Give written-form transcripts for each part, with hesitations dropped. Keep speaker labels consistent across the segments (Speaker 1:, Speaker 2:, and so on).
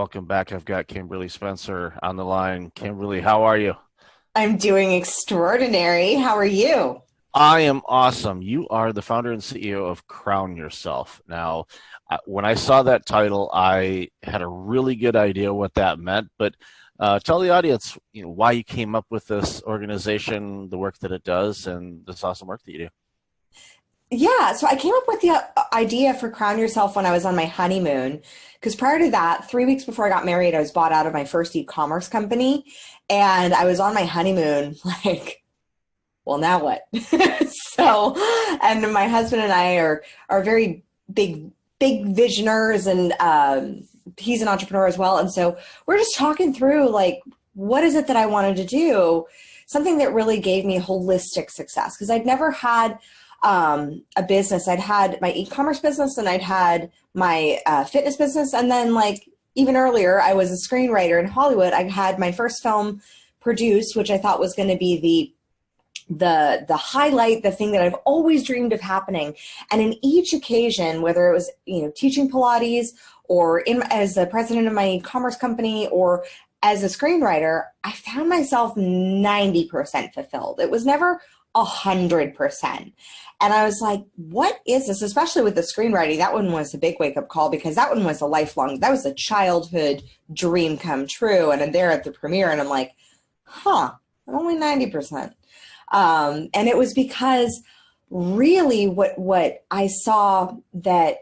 Speaker 1: welcome back. I've got Kimberly Spencer on the line. Kimberly, how are you?
Speaker 2: I'm doing extraordinary. How are you?
Speaker 1: I am awesome. You are the founder and CEO of Crown Yourself. Now, when I saw that title, I had a really good idea what that meant, but tell the audience, why you came up with this organization, the work that it does, and this awesome work that you do.
Speaker 2: Yeah, so I came up with the idea for Crown Yourself when I was on my honeymoon. Because prior to that, 3 weeks before I got married, I was bought out of my first e-commerce company. And I was on my honeymoon, like, well, now what? So, and my husband and I are very big visioners, and he's an entrepreneur as well. And so we're just talking through, like, what is it that I wanted to do? Something that really gave me holistic success, because I'd never had a business. I'd had my e-commerce business, and I'd had my fitness business. And then, like, even earlier, I was a screenwriter in Hollywood. I had my first film produced, which I thought was going to be the highlight, the thing that I've always dreamed of happening. And in each occasion, whether it was, teaching Pilates, or as the president of my e-commerce company, or as a screenwriter, I found myself 90% fulfilled. It was never 100%. And I was like, what is this? Especially with the screenwriting, that one was a big wake up call, because that one was that was a childhood dream come true. And I'm there at the premiere, and I'm like, I'm only 90%. And it was because really what I saw that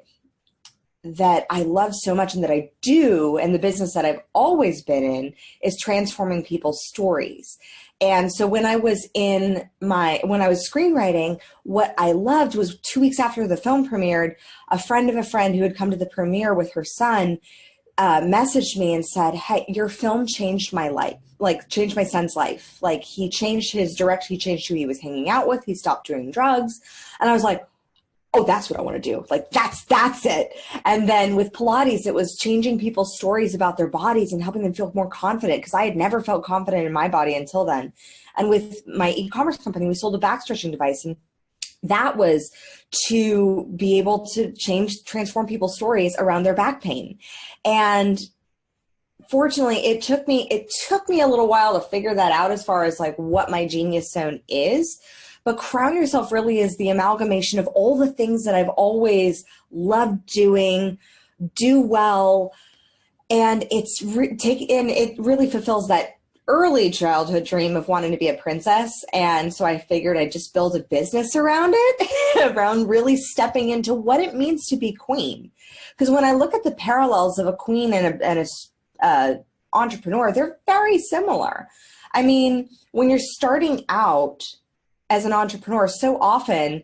Speaker 2: I love so much, and that I do, and the business that I've always been in, is transforming people's stories. And so when I was screenwriting, what I loved was 2 weeks after the film premiered, a friend of a friend who had come to the premiere with her son messaged me and said, "Hey, your film changed my life, like changed my son's life. Like, he changed his direction, he changed who he was hanging out with, he stopped doing drugs." And I was like, oh, that's what I want to do. Like, that's it. And then with Pilates, it was changing people's stories about their bodies and helping them feel more confident, because I had never felt confident in my body until then. And with my e-commerce company, we sold a back stretching device, and that was to be able to transform people's stories around their back pain. And fortunately, it took me a little while to figure that out, as far as like what my genius zone is. But Crown Yourself really is the amalgamation of all the things that I've always loved doing, do well, and it really fulfills that early childhood dream of wanting to be a princess. And so I figured I'd just build a business around it, around really stepping into what it means to be queen. Because when I look at the parallels of a queen and a entrepreneur, they're very similar. I mean, when you're starting out as an entrepreneur, so often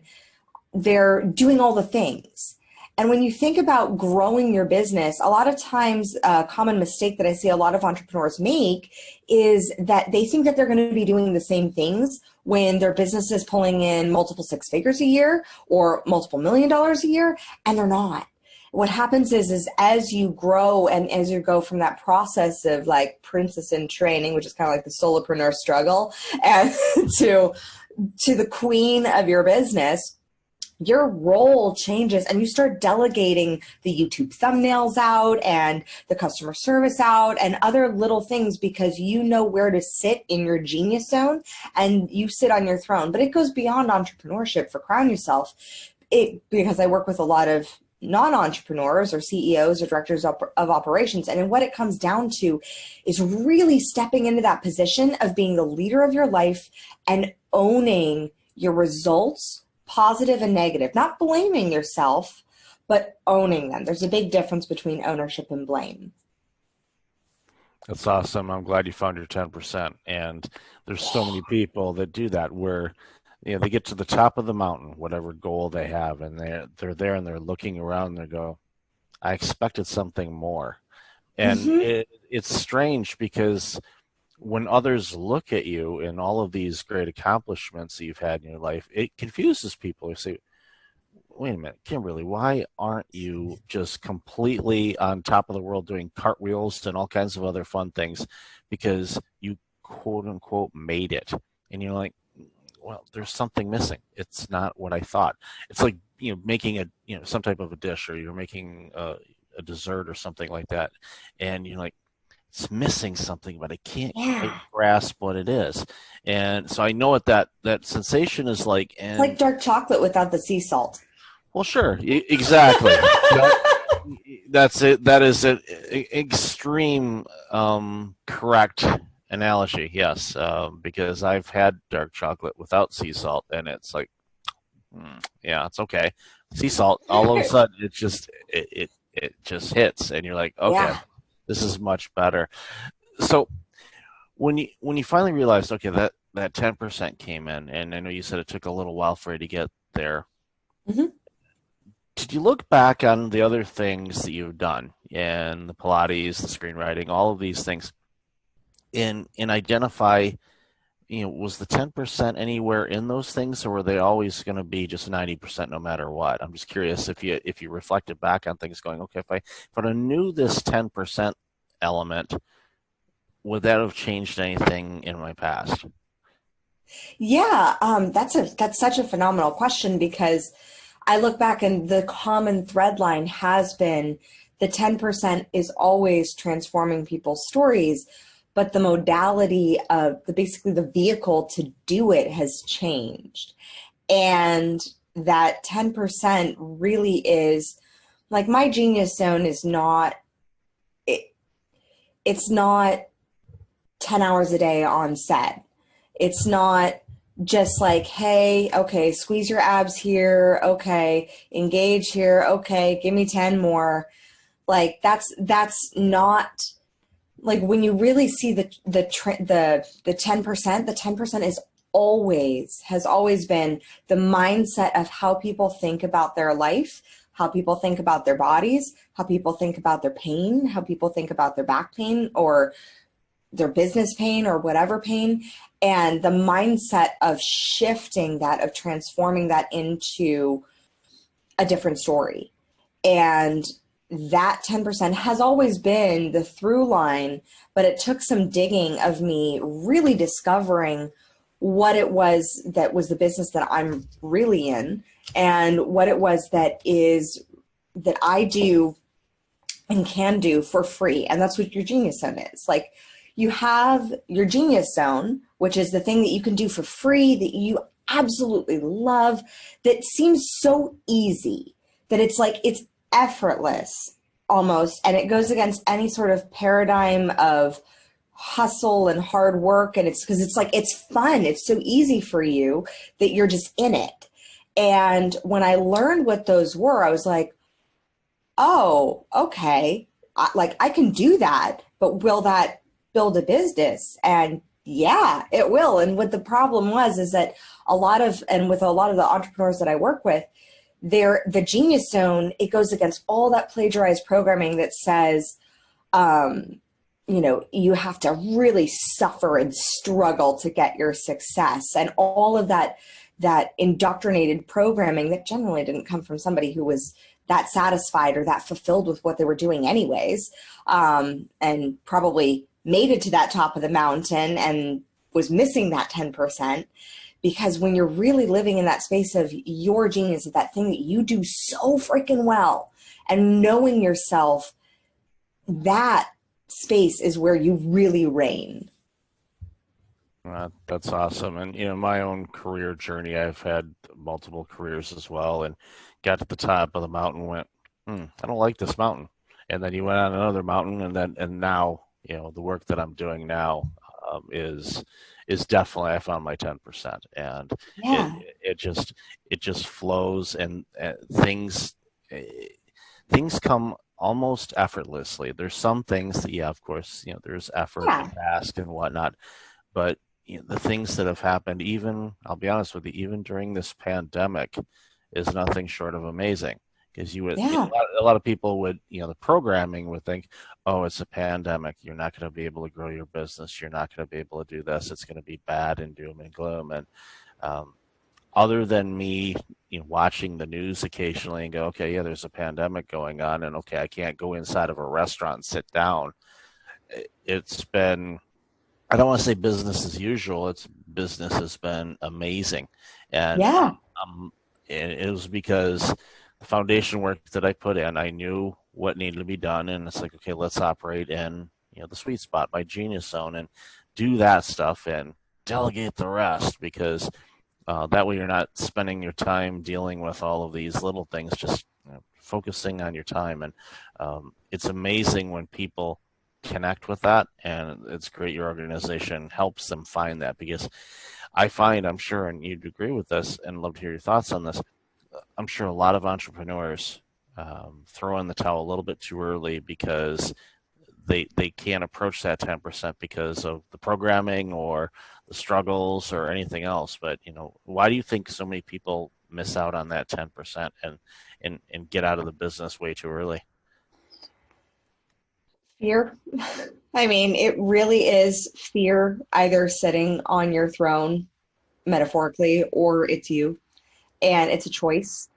Speaker 2: they're doing all the things. And when you think about growing your business, a lot of times a common mistake that I see a lot of entrepreneurs make is that they think that they're going to be doing the same things when their business is pulling in multiple six figures a year or multiple $1 million a year, and they're not. What happens is as you grow, and as you go from that process of like princess in training, which is kind of like the solopreneur struggle, and to the queen of your business, your role changes, and you start delegating the YouTube thumbnails out and the customer service out and other little things, because you know where to sit in your genius zone, and you sit on your throne. But it goes beyond entrepreneurship for Crown Yourself, because I work with a lot of non-entrepreneurs or CEOs or directors of operations. And what it comes down to is really stepping into that position of being the leader of your life and owning your results, positive and negative, not blaming yourself, but owning them. There's a big difference between ownership and blame.
Speaker 1: That's awesome. I'm glad you found your 10%. And there's so many people that do that, where they get to the top of the mountain, whatever goal they have, and they're there, and they're looking around, and they go, I expected something more. And
Speaker 2: Mm-hmm.
Speaker 1: it's strange, because when others look at you and all of these great accomplishments that you've had in your life, it confuses people. They say, wait a minute, Kimberly, why aren't you just completely on top of the world doing cartwheels and all kinds of other fun things because you quote unquote made it? And you're like, well, there's something missing. It's not what I thought. It's like, making some type of a dish, or you're making a dessert or something like that, and you're like, it's missing something, but I can't quite
Speaker 2: Yeah.
Speaker 1: grasp what it is. And so I know what that sensation is like.
Speaker 2: It's like
Speaker 1: And
Speaker 2: dark chocolate without the sea salt.
Speaker 1: well, sure, exactly. That, that's it. That is an extreme correct analogy. Yes, because I've had dark chocolate without sea salt, and it's like, yeah, it's okay. Sea salt, all of a sudden, it just hits, and you're like, okay,
Speaker 2: Yeah.
Speaker 1: this is much better. So when you finally realized, okay, that 10% came in, and I know you said it took a little while for you to get there.
Speaker 2: Hmm.
Speaker 1: Did you look back on the other things that you've done in the Pilates, the screenwriting, all of these things, and identify, was the 10% anywhere in those things, or were they always going to be just 90% no matter what? I'm just curious if you reflected back on things, going, okay, if I knew this 10% element, would that have changed anything in my past?
Speaker 2: Yeah, that's such a phenomenal question because I look back and the common thread line has been the 10% is always transforming people's stories, but the modality of basically the vehicle to do it has changed. And that 10% really is like my genius zone is not it, it's not 10 hours a day on set. It's not just like, hey, okay, squeeze your abs here, okay, engage here, okay, give me 10 more. Like that's not like when you really see the 10%, the 10% is always has always been the mindset of how people think about their life, how people think about their bodies, how people think about their pain, how people think about their back pain or their business pain or whatever pain, and the mindset of shifting that, of transforming that into a different story. And that 10% has always been the through line, but it took some digging of me really discovering what it was that was the business that I'm really in and what it was that I do and can do for free. And that's what your genius zone is. Like you have your genius zone, which is the thing that you can do for free, that you absolutely love, that seems so easy, that it's like it's effortless almost. And it goes against any sort of paradigm of hustle and hard work. And it's because it's like, it's fun. It's so easy for you that you're just in it. And when I learned what those were, I was like, oh, okay. Like I can do that, but will that build a business? And yeah, it will. And what the problem was is that with a lot of the entrepreneurs that I work with, the genius zone, it goes against all that plagiarized programming that says, you have to really suffer and struggle to get your success, and all of that indoctrinated programming that generally didn't come from somebody who was that satisfied or that fulfilled with what they were doing anyways, and probably made it to that top of the mountain and was missing that 10%. Because when you're really living in that space of your genius, of that thing that you do so freaking well, and knowing yourself, that space is where you really reign.
Speaker 1: That's awesome. And my own career journey, I've had multiple careers as well, and got to the top of the mountain, went, I don't like this mountain, and then you went on another mountain, and now the work that I'm doing now is definitely, I found my 10%, and it
Speaker 2: Yeah.
Speaker 1: it just flows, and eh, things come almost effortlessly. There's some things that, yeah, of course, there's effort
Speaker 2: Yeah.
Speaker 1: and task and whatnot, but the things that have happened, even, I'll be honest with you, even during this pandemic, is nothing short of amazing. Because
Speaker 2: Yeah.
Speaker 1: a lot of people would, the programming would think, oh, it's a pandemic. You're not going to be able to grow your business. You're not going to be able to do this. It's going to be bad and doom and gloom. And um, other than me, watching the news occasionally and go, okay, yeah, there's a pandemic going on, and okay, I can't go inside of a restaurant and sit down. It's been, I don't want to say business as usual. It's business has been amazing, and
Speaker 2: Yeah.
Speaker 1: it was because the foundation work that I put in. I knew what needed to be done. And it's like, okay, let's operate in, the sweet spot, my genius zone, and do that stuff and delegate the rest, because that way you're not spending your time dealing with all of these little things, just focusing on your time. And it's amazing when people connect with that, and it's great your organization helps them find that, because I find, I'm sure, and you'd agree with this and love to hear your thoughts on this, I'm sure a lot of entrepreneurs throw in the towel a little bit too early because they can't approach that 10% because of the programming or the struggles or anything else. But why do you think so many people miss out on that 10% and get out of the business way too early?
Speaker 2: Fear. I mean, it really is fear, either sitting on your throne, metaphorically, or it's you, and it's a choice.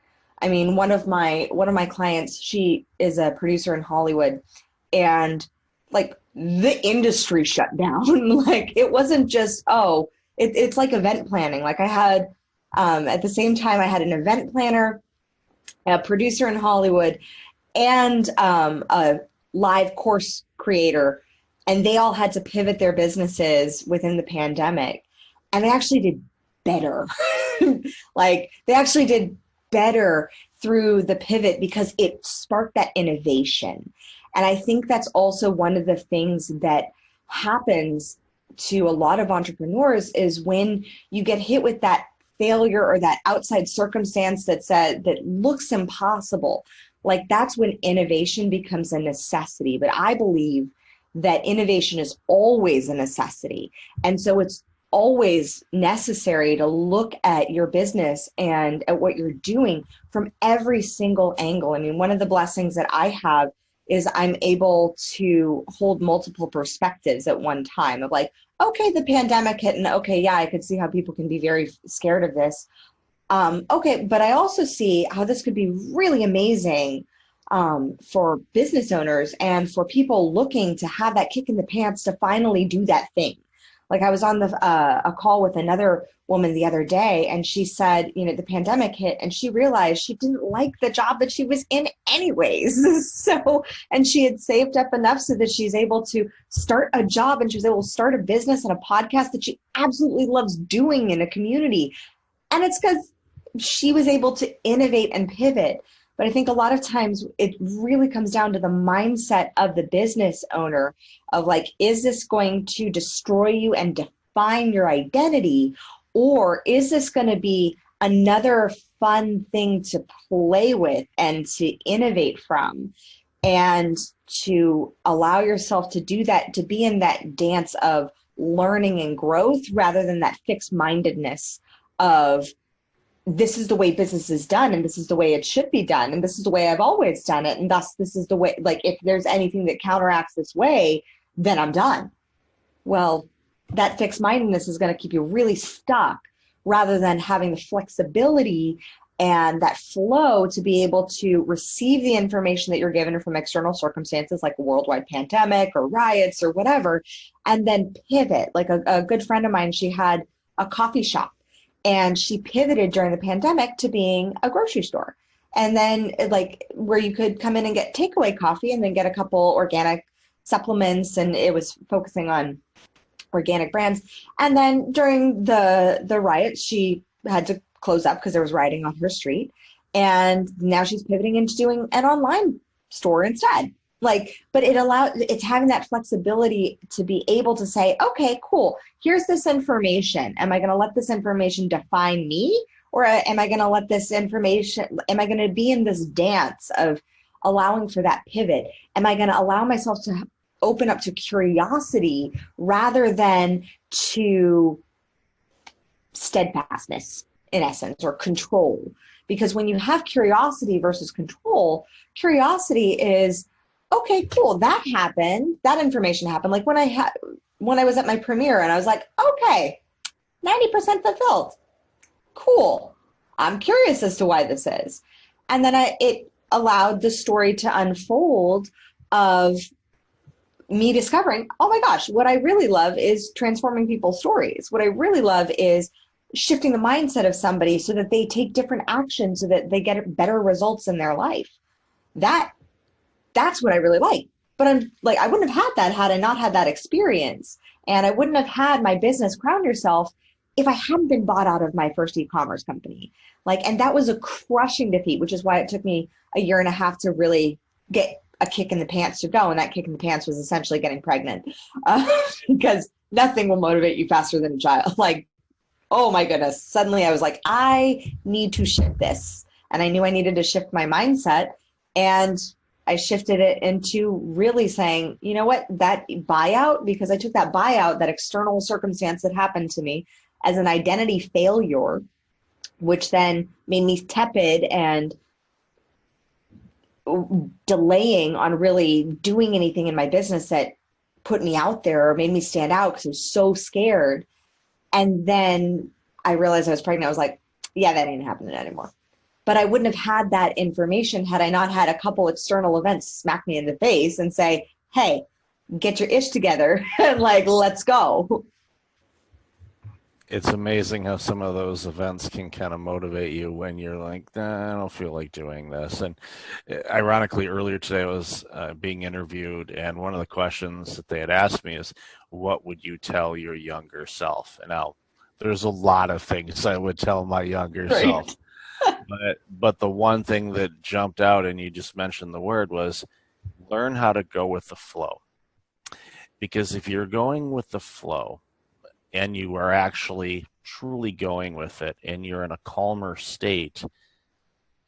Speaker 2: I mean, one of my clients, she is a producer in Hollywood, and like the industry shut down. Like it wasn't just, it's like event planning. Like I had, at the same time, I had an event planner, a producer in Hollywood, and a live course creator, and they all had to pivot their businesses within the pandemic, and they actually did better. Like they actually did better through the pivot because it sparked that innovation. And I think that's also one of the things that happens to a lot of entrepreneurs is when you get hit with that failure or that outside circumstance that looks impossible. Like that's when innovation becomes a necessity. But I believe that innovation is always a necessity. And so it's always necessary to look at your business and at what you're doing from every single angle. I mean, one of the blessings that I have is I'm able to hold multiple perspectives at one time of like, okay, the pandemic hit, and okay, yeah, I could see how people can be very scared of this. Okay, but I also see how this could be really amazing for business owners and for people looking to have that kick in the pants to finally do that thing. Like I was on a call with another woman the other day, and she said, the pandemic hit, and she realized she didn't like the job that she was in anyways. So, and she had saved up enough so that she's able to start a job, and she was able to start a business and a podcast that she absolutely loves doing in a community. And it's because she was able to innovate and pivot. But I think a lot of times it really comes down to the mindset of the business owner of like, is this going to destroy you and define your identity? Or is this going to be another fun thing to play with and to innovate from, and to allow yourself to do that, to be in that dance of learning and growth rather than that fixed mindedness of, this is the way business is done, and this is the way it should be done, and this is the way I've always done it, and thus this is the way, like if there's anything that counteracts this way, then I'm done. Well, that fixed mindedness is going to keep you really stuck rather than having the flexibility and that flow to be able to receive the information that you're given from external circumstances like a worldwide pandemic or riots or whatever, and then pivot. Like a good friend of mine, she had a coffee shop, and she pivoted during the pandemic to being a grocery store. And then like where you could come in and get takeaway coffee and then get a couple organic supplements. And it was focusing on organic brands. And then during the riots, she had to close up because there was rioting on her street. And now she's pivoting into doing an online store instead. Like, but it's having that flexibility to be able to say, okay, cool, here's this information. Am I going to let this information define me? Or am I going to let this information, am I going to be in this dance of allowing for that pivot? Am I going to allow myself to open up to curiosity rather than to steadfastness, in essence, or control? Because when you have curiosity versus control, curiosity is, okay, cool, that happened, that information happened. Like when I was at my premiere and I was like, okay, 90% fulfilled. Cool. I'm curious as to why this is. And then it allowed the story to unfold of me discovering, oh my gosh, what I really love is transforming people's stories. What I really love is shifting the mindset of somebody so that they take different actions so that they get better results in their life. That that's what I really like. But I'm like, I wouldn't have had that had I not had that experience. And I wouldn't have had my business Crown Yourself if I hadn't been bought out of my first e-commerce company. Like, and that was a crushing defeat, which is why it took me a year and a half to really get a kick in the pants to go. And that kick in the pants was essentially getting pregnant, because nothing will motivate you faster than a child. Like, oh my goodness. Suddenly I was like, I need to shift this. And I knew I needed to shift my mindset. And I shifted it into really saying, you know what, that buyout, because I took that buyout, that external circumstance that happened to me, as an identity failure, which then made me tepid and delaying on really doing anything in my business that put me out there or made me stand out because I was so scared. And then I realized I was pregnant. I was like, yeah, that ain't happening anymore. But I wouldn't have had that information had I not had a couple external events smack me in the face and say, hey, get your ish together and like, let's go.
Speaker 1: It's amazing how some of those events can kind of motivate you when you're like, nah, I don't feel like doing this. And ironically, earlier today I was being interviewed, and one of the questions that they had asked me is, what would you tell your younger self? And now there's a lot of things I would tell my younger self. But the one thing that jumped out, and you just mentioned the word, was learn how to go with the flow. Because if you're going with the flow, and you are actually truly going with it, and you're in a calmer state,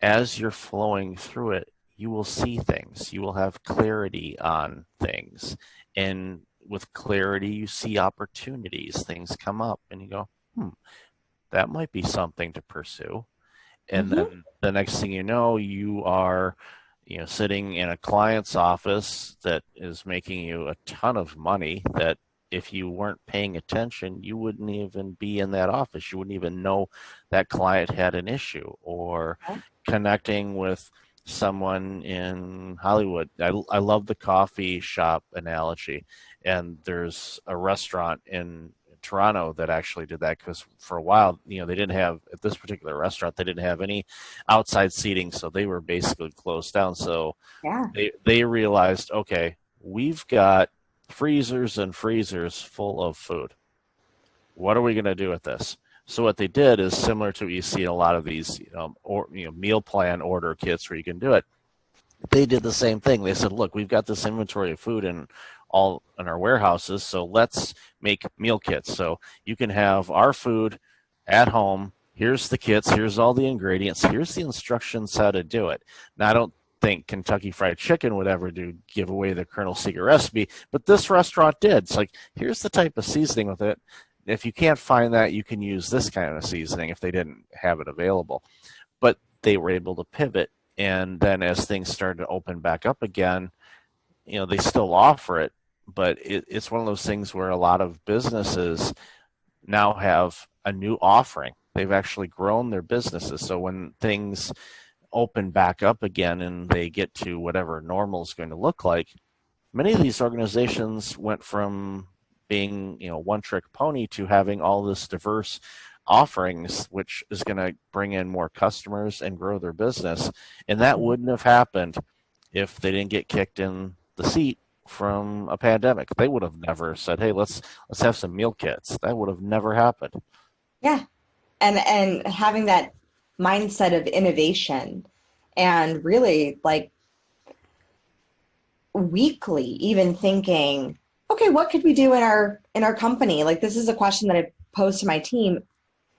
Speaker 1: as you're flowing through it, you will see things. You will have clarity on things. And with clarity, you see opportunities. Things come up, and you go, that might be something to pursue. And then the next thing you are, sitting in a client's office that is making you a ton of money that if you weren't paying attention, you wouldn't even be in that office. You wouldn't even know that client had an issue. Or connecting with someone in Hollywood. I love the coffee shop analogy. And there's a restaurant in Toronto that actually did that, because for a while, they didn't have, at this particular restaurant, they didn't have any outside seating. So they were basically closed down. So they realized, okay, we've got freezers and freezers full of food. What are we going to do with this? So what they did is similar to what you see in a lot of these meal plan order kits where you can do it. They did the same thing. They said, look, we've got this inventory of food in our warehouses, so let's make meal kits. So you can have our food at home. Here's the kits. Here's all the ingredients. Here's the instructions how to do it. Now, I don't think Kentucky Fried Chicken would ever give away the Colonel's secret recipe, but this restaurant did. It's like, here's the type of seasoning with it. If you can't find that, you can use this kind of seasoning if they didn't have it available. But they were able to pivot. And then as things started to open back up again, they still offer it, but it's one of those things where a lot of businesses now have a new offering. They've actually grown their businesses. So when things open back up again and they get to whatever normal is going to look like, many of these organizations went from being, one trick pony to having all this diverse offerings, which is going to bring in more customers and grow their business. And that wouldn't have happened if they didn't get kicked in the seat from a pandemic. They would have never said, hey, let's have some meal kits. That would have never happened.
Speaker 2: Yeah. And having that mindset of innovation, and really like weekly even thinking, okay, what could we do in our company? Like, this is a question that I pose to my team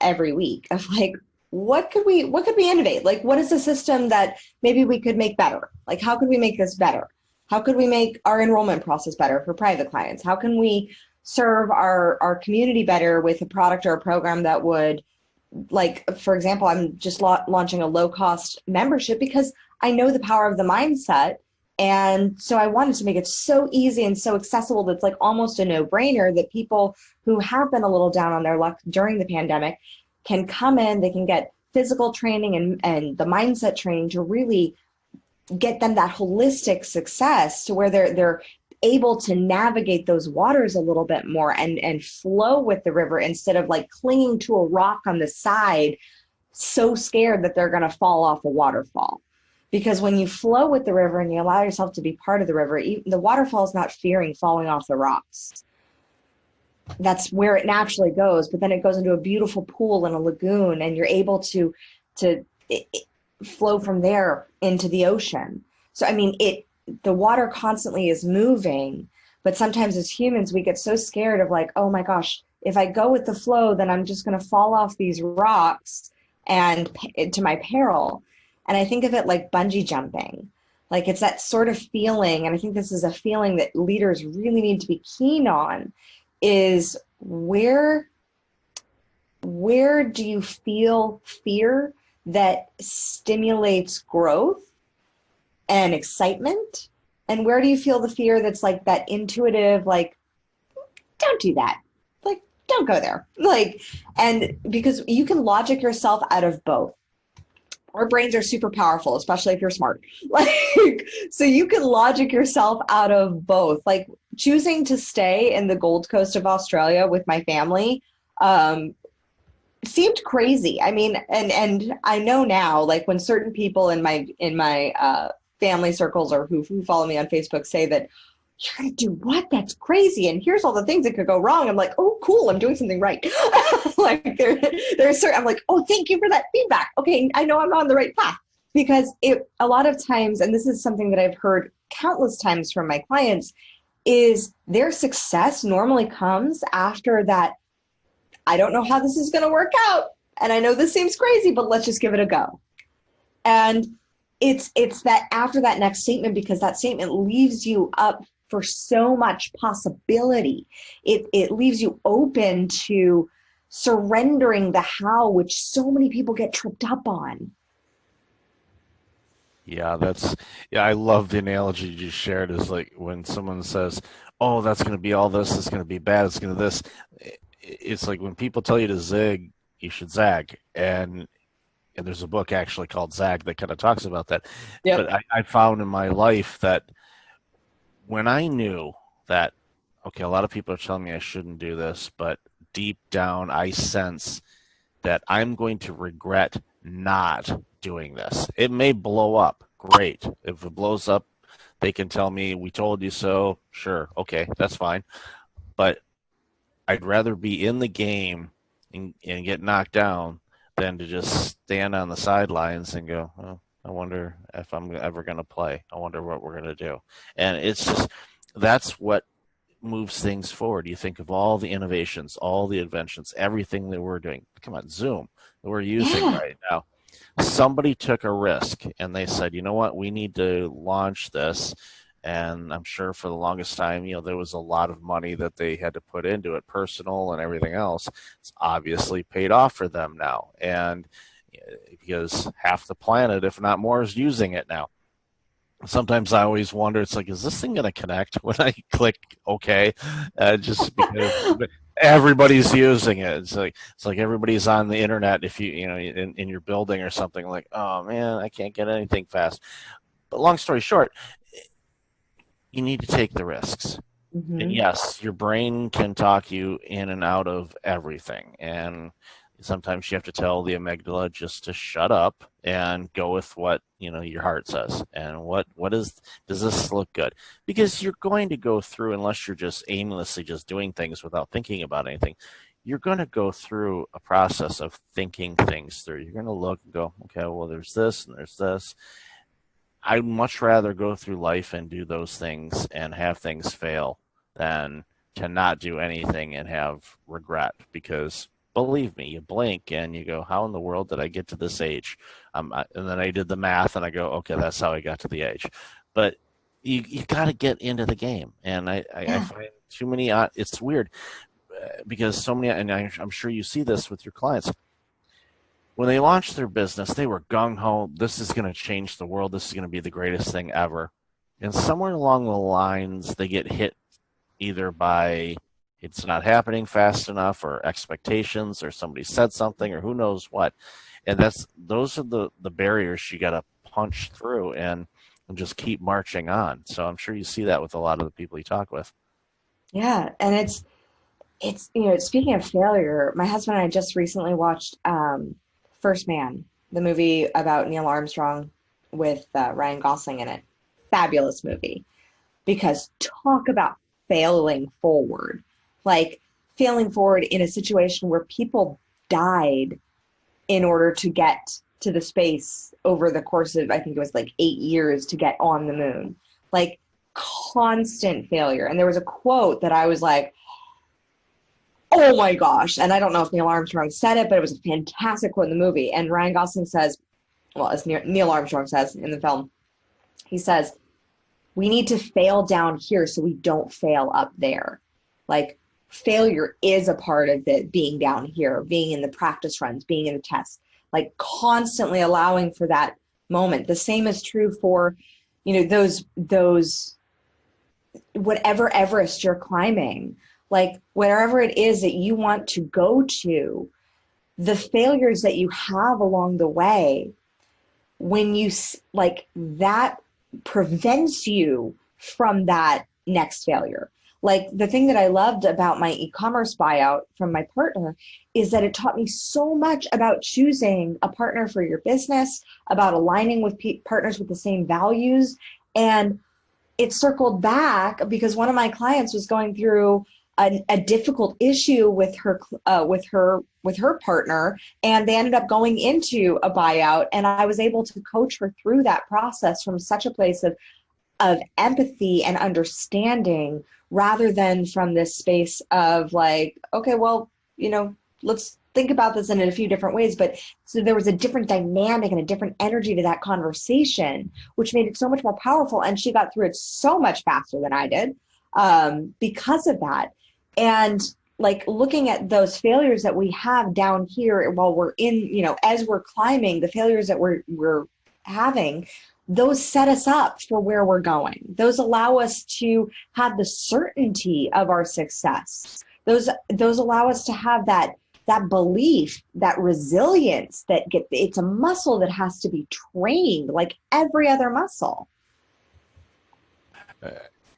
Speaker 2: every week of like, what could we innovate? Like, what is the system that maybe we could make better? Like, how could we make this better? How could we make our enrollment process better for private clients? How can we serve our community better with a product or a program that would, like, for example, I'm just launching a low-cost membership because I know the power of the mindset. And so I wanted to make it so easy and so accessible that it's like almost a no-brainer that people who have been a little down on their luck during the pandemic can come in, they can get physical training and the mindset training to really get them that holistic success to where they're able to navigate those waters a little bit more and flow with the river instead of like clinging to a rock on the side, so scared that they're going to fall off a waterfall. Because when you flow with the river and you allow yourself to be part of the river, the waterfall is not fearing falling off the rocks. That's where it naturally goes, but then it goes into a beautiful pool and a lagoon, and you're able to flow from there into the ocean. So I mean, the water constantly is moving, but sometimes as humans we get so scared of like, oh my gosh, if I go with the flow, then I'm just going to fall off these rocks and to my peril. And I think of it like bungee jumping. Like it's that sort of feeling, and I think this is a feeling that leaders really need to be keen on, is where do you feel fear that stimulates growth and excitement? And where do you feel the fear that's like that intuitive, like, don't do that. Like, don't go there. Like, and because you can logic yourself out of both. Our brains are super powerful, especially if you're smart. Like, so you can logic yourself out of both. Like choosing to stay in the Gold Coast of Australia with my family, seemed crazy. I mean, and I know now, like when certain people in my family circles or who follow me on Facebook say that you're gonna do what? That's crazy. And here's all the things that could go wrong. I'm like, oh, cool. I'm doing something right. Like there's certain. I'm like, oh, thank you for that feedback. Okay, I know I'm on the right path, because a lot of times, and this is something that I've heard countless times from my clients, is their success normally comes after that. I don't know how this is going to work out, and I know this seems crazy, but let's just give it a go. And it's that after that next statement, because that statement leaves you up for so much possibility. It leaves you open to surrendering the how, which so many people get tripped up on.
Speaker 1: Yeah, I love the analogy you just shared is like when someone says, "Oh, that's going to be all this, it's going to be bad, it's going to this." It's like when people tell you to zig, you should zag. And there's a book actually called Zag that kind of talks about that.
Speaker 2: Yep.
Speaker 1: But I found in my life that when I knew that, okay, a lot of people are telling me I shouldn't do this, but deep down I sense that I'm going to regret not doing this. It may blow up. Great. If it blows up, they can tell me, we told you so. Sure. Okay. That's fine. But I'd rather be in the game and get knocked down than to just stand on the sidelines and go, oh, I wonder if I'm ever going to play. I wonder what we're going to do. And it's just, that's what moves things forward. You think of all the innovations, all the inventions, everything that we're doing. Come on, Zoom that we're using
Speaker 2: Yeah.
Speaker 1: right now. Somebody took a risk and they said, you know what, we need to launch this. And I'm sure for the longest time, there was a lot of money that they had to put into it, personal and everything else. It's obviously paid off for them now. And because half the planet, if not more, is using it now. Sometimes I always wonder, it's like, is this thing going to connect when I click OK? Just because everybody's using it. It's like everybody's on the internet. If in your building or something, like, oh man, I can't get anything fast. But long story short, you need to take the risks. And
Speaker 2: Mm-hmm.
Speaker 1: yes, your brain can talk you in and out of everything. And sometimes you have to tell the amygdala just to shut up and go with what your heart says. And does this look good? Because you're going to go through, unless you're just aimlessly just doing things without thinking about anything, you're going to go through a process of thinking things through. You're going to look and go, okay, well, there's this and there's this. I'd much rather go through life and do those things and have things fail than to not do anything and have regret. Because believe me, you blink and you go, how in the world did I get to this age? And then I did the math and I go, okay, that's how I got to the age. But you got to get into the game. And I
Speaker 2: Yeah.
Speaker 1: find too many, it's weird because so many, and I'm sure you see this with your clients, when they launched their business, they were gung ho. This is going to change the world. This is going to be the greatest thing ever. And somewhere along the lines, they get hit either by it's not happening fast enough, or expectations, or somebody said something, or who knows what. And those are the barriers you got to punch through and just keep marching on. So I'm sure you see that with a lot of the people you talk with.
Speaker 2: Yeah. And it's speaking of failure, my husband and I just recently watched First Man, the movie about Neil Armstrong. Ryan Gosling in it. Fabulous movie. Because talk about failing forward. Like failing forward in a situation where people died in order to get to the space over the course of, I think it was like 8 years to get on the moon. Like constant failure. And there was a quote that I was like, oh my gosh. And I don't know if Neil Armstrong said it, but it was a fantastic quote in the movie. And Ryan Gosling says, well, as Neil Armstrong says in the film, he says, we need to fail down here so we don't fail up there. Like failure is a part of it, being down here, being in the practice runs, being in the tests, like constantly allowing for that moment. The same is true for, those whatever Everest you're climbing, like wherever it is that you want to go to, the failures that you have along the way, when you like that prevents you from that next failure. Like the thing that I loved about my e-commerce buyout from my partner is that it taught me so much about choosing a partner for your business, about aligning with partners with the same values. And it circled back because one of my clients was going through a difficult issue with her partner, and they ended up going into a buyout, and I was able to coach her through that process from such a place of empathy and understanding, rather than from this space of like, okay, well, let's think about this in a few different ways. But so there was a different dynamic and a different energy to that conversation, which made it so much more powerful. And she got through it so much faster than I did because of that. And like looking at those failures that we have down here while we're in, as we're climbing, the failures that we're having, those set us up for where we're going. Those allow us to have the certainty of our success. Those allow us to have that belief, that resilience it's a muscle that has to be trained like every other muscle.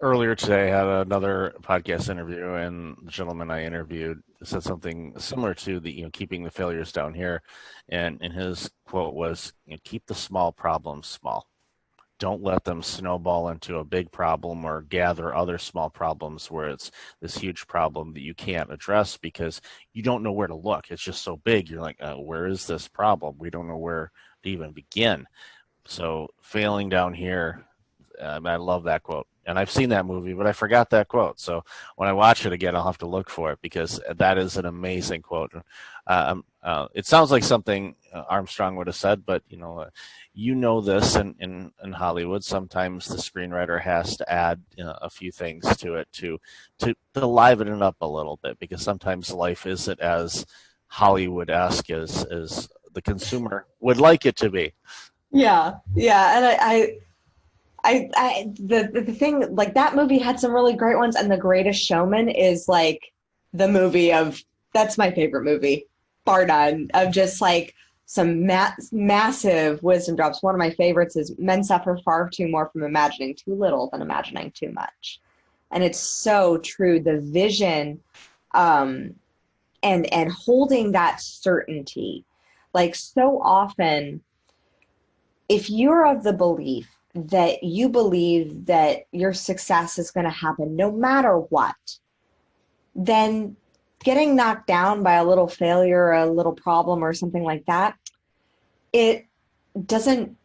Speaker 1: Earlier today, I had another podcast interview, and the gentleman I interviewed said something similar to the, keeping the failures down here. And his quote was, keep the small problems small. Don't let them snowball into a big problem or gather other small problems where it's this huge problem that you can't address because you don't know where to look. It's just so big. You're like, where is this problem? We don't know where to even begin. So failing down here, I love that quote. And I've seen that movie, but I forgot that quote. So when I watch it again, I'll have to look for it because that is an amazing quote. It sounds like something Armstrong would have said, but this in Hollywood. Sometimes the screenwriter has to add a few things to it to liven it up a little bit, because sometimes life isn't as Hollywood-esque as the consumer would like it to be.
Speaker 2: Yeah, and the thing, like that movie had some really great ones, and The Greatest Showman is like the movie that's my favorite movie, bar none, of just like some massive wisdom drops. One of my favorites is men suffer far too more from imagining too little than imagining too much. And it's so true. The vision and holding that certainty, like so often, if you're of the belief that you believe that your success is going to happen no matter what, then getting knocked down by a little failure or a little problem or something like that, it doesn't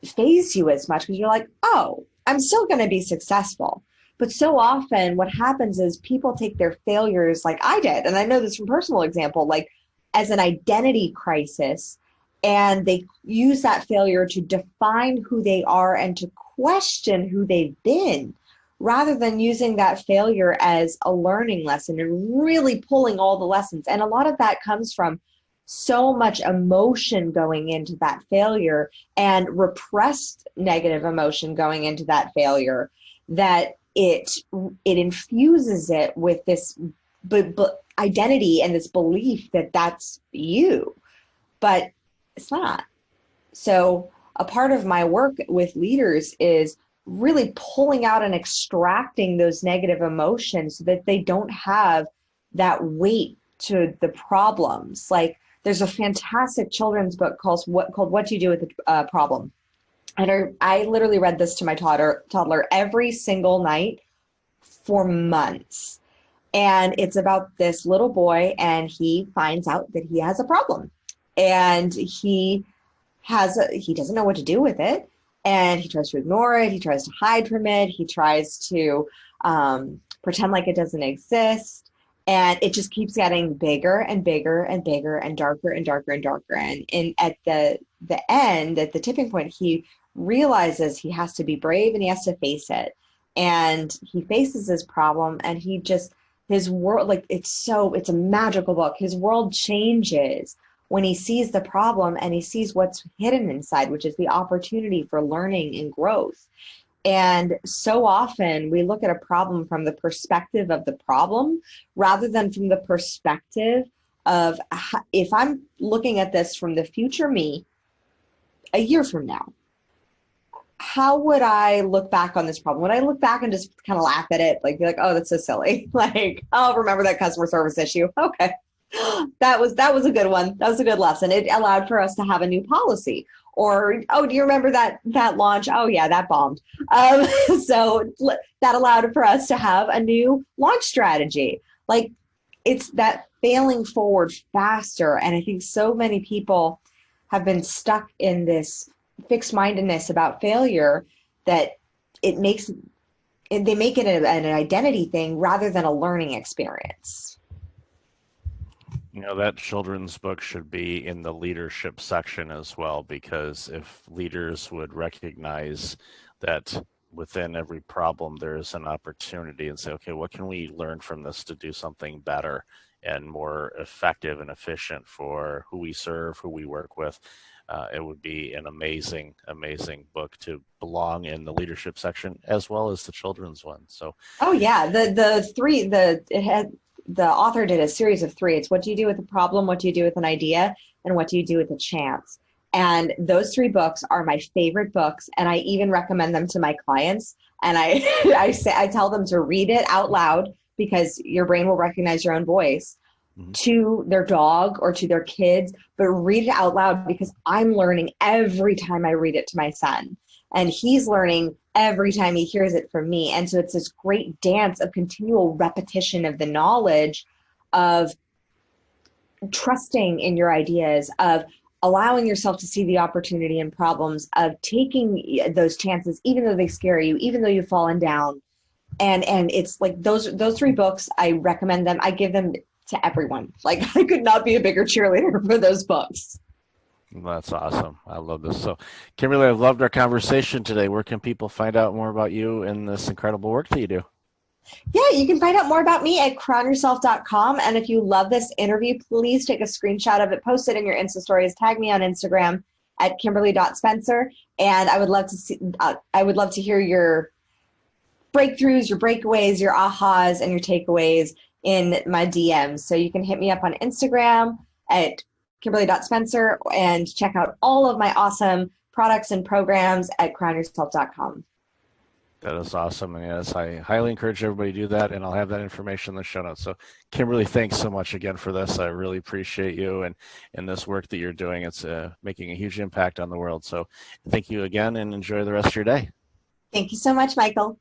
Speaker 2: faze you as much because you're like, oh, I'm still going to be successful. But so often what happens is people take their failures, like I did, and I know this from personal example, like as an identity crisis. And they use that failure to define who they are and to question who they've been, rather than using that failure as a learning lesson and really pulling all the lessons. And a lot of that comes from so much emotion going into that failure and repressed negative emotion going into that failure, that it infuses it with this identity and this belief that that's you. But it's not. So a part of my work with leaders is really pulling out and extracting those negative emotions so that they don't have that weight to the problems. Like there's a fantastic children's book called What Do You Do with a Problem? And I literally read this to my toddler every single night for months. And it's about this little boy, and he finds out that he has a problem. And he doesn't know what to do with it. And he tries to ignore it. He tries to hide from it. He tries to pretend like it doesn't exist. And it just keeps getting bigger and bigger and bigger and darker and darker and darker. And at the end, at the tipping point, he realizes he has to be brave and he has to face it. And he faces his problem, and his world, like, it's a magical book. His world changes when he sees the problem and he sees what's hidden inside, which is the opportunity for learning and growth. And so often we look at a problem from the perspective of the problem rather than from the perspective of, if I'm looking at this from the future me, a year from now, how would I look back on this problem? Would I look back and just kind of laugh at it? Like, be like, oh, that's so silly. Like, oh, remember that customer service issue? Okay. That was a good one. That was a good lesson. It allowed for us to have a new policy. Or, oh, do you remember that launch? Oh yeah, that bombed. So that allowed for us to have a new launch strategy. Like, it's that failing forward faster. And I think so many people have been stuck in this fixed mindedness about failure that they make it an identity thing rather than a learning experience.
Speaker 1: You know, that children's book should be in the leadership section as well, because if leaders would recognize that within every problem there is an opportunity and say, okay, what can we learn from this to do something better and more effective and efficient for who we serve, who we work with, it would be an amazing, amazing book to belong in the leadership section as well as the children's one. So,
Speaker 2: oh yeah, the author did a series of 3. It's what do you do with a problem, what do you do with an idea, and what do you do with a chance. And those 3 books are my favorite books, and I even recommend them to my clients. And I tell them to read it out loud, because your brain will recognize your own voice, to their dog or to their kids, but read it out loud, because I'm learning every time I read it to my son. And he's learning every time he hears it from me. And so it's this great dance of continual repetition of the knowledge, of trusting in your ideas, of allowing yourself to see the opportunity and problems, of taking those chances, even though they scare you, even though you've fallen down. And it's like those 3 books, I recommend them. I give them to everyone. Like, I could not be a bigger cheerleader for those books.
Speaker 1: That's awesome. I love this. So, Kimberly, I've loved our conversation today. Where can people find out more about you and this incredible work that you do?
Speaker 2: Yeah, you can find out more about me at crownyourself.com. And if you love this interview, please take a screenshot of it, post it in your Insta stories, tag me on Instagram at Kimberly.Spencer. And I would love to hear your breakthroughs, your breakaways, your ahas, and your takeaways in my DMs. So you can hit me up on Instagram at Kimberly.Spencer and check out all of my awesome products and programs at crownyourself.com.
Speaker 1: That is awesome. And yes, I highly encourage everybody to do that. And I'll have that information in the show notes. So, Kimberly, thanks so much again for this. I really appreciate you and this work that you're doing. It's making a huge impact on the world. So thank you again, and enjoy the rest of your day.
Speaker 2: Thank you so much, Michael.